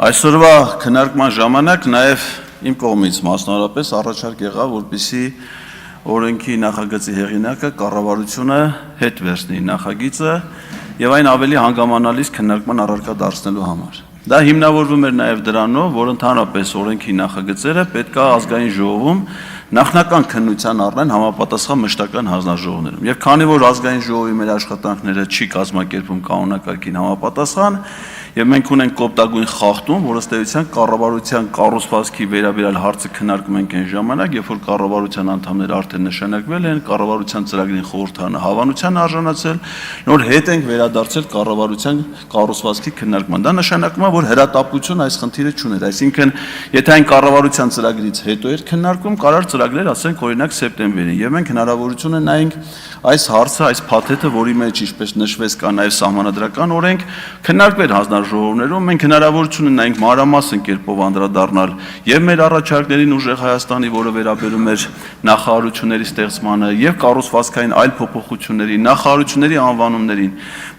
Այսօրվա քննարկման ժամանակ նաև իմ կողմից մասնավորապես առաջարկ եղավ, որպեսզի օրենքի նախագծի հեղինակը կառավարությունը հետ վերցնի նախագիծը եւ այն ավելի հանգամանալից քննարկման առարկա դարձնելու համար։ Դա հիմնավորվում էր նաև դրանով, որ ընդհանրապես օրենքի նախագծերը պետք է ազգային ժողովում նախնական քննության առնեն համապատասխան մշտական հանձնաժողովներում։ Եվ քանի որ ազգային ժողովի մեր աշխատանքները չի կազմակերպում կանոնակարգին համապատասխան, եւ մենք ունենք կոպտագույն խախտում, որ ըստ էության կառավարության կառուցվածքի վերաբերյալ հարցը քննարկում ենք այն ժամանակ, երբ որ կառավարության անդամները արդեն նշանակվել են, կառավարության ծրագրին խորհրդարանը հավանության արժանացել, նոր հետ ենք վերադարձել կառավարության կառուցվածքի քննարկման։ Դա նշանակում է, որ հրատապություն այս խնդիրը չուներ, այսինքն եթե այն կառավարության ծրագրից հետո էր քննարկում, կարար ծրագրեր, ասենք օրինակ սեպտեմբերին, եւ մենք հնարավորություն ունենք այս հարցը, այս փաթեթը, որի մեջ ինչպես նշվեց կա նաև սահմանադրական օրենք, քննարկվել հանձնաժողովներում, մենք հնարավորություն ունենք մանրամասն կերպով անդրադառնալ եւ մեր առաջարկներին ուժեղ Հայաստանի, որը վերաբերում էր նախարարությունների ստեղծմանը եւ կառուցվածքային այլ փոփոխությունների, նախարարությունների անվանումներին,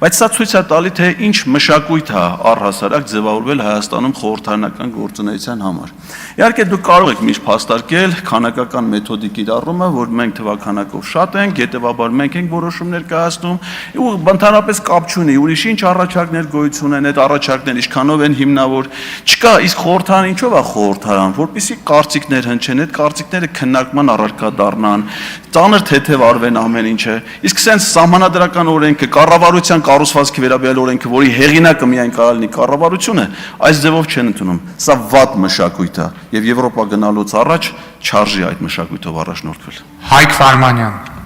բայց սա ցույց է տալի, թե ինչ մշակույթ է առհասարակ ձևավորվել Հայաստանում խորհրդարանական գործունեության համար։ Իհարկե դուք կարող եք միշտ փաստարկել քանակական մեթոդի կիրառումը, որ մենք թվականակով շատ ենք, հետեւաբար մենք ենք որոշումներ կայացնում, ու ընդհանրապես կապ չունի, ուրիշ ինչ առաջարկներ գոյություն են, այդ առաջարկները ինչքանով են հիմնավոր, չկա, իսկ խորհրդարան ինչով է խորհրդարան, որպեսզի կարծիքներ հնչեն, այդ կարծիքները քննարկման առարկա դառնան, ծանր թեթև արվեն ամեն ինչը, իսկ սենց սահմանադրական օրենքը, կառավարության կառուցվածքի վերաբերյալ օրենքը, որի հեղինակը միայն կարող լինի կառավարությունը, այս ձևով չեն ընդունում, սա վատ մշակույթ է, եւ Եվրոպա գնալուց առաջ չարժի այդ մշակույթով առաջնորդվել։ Հայկ Վարմանյան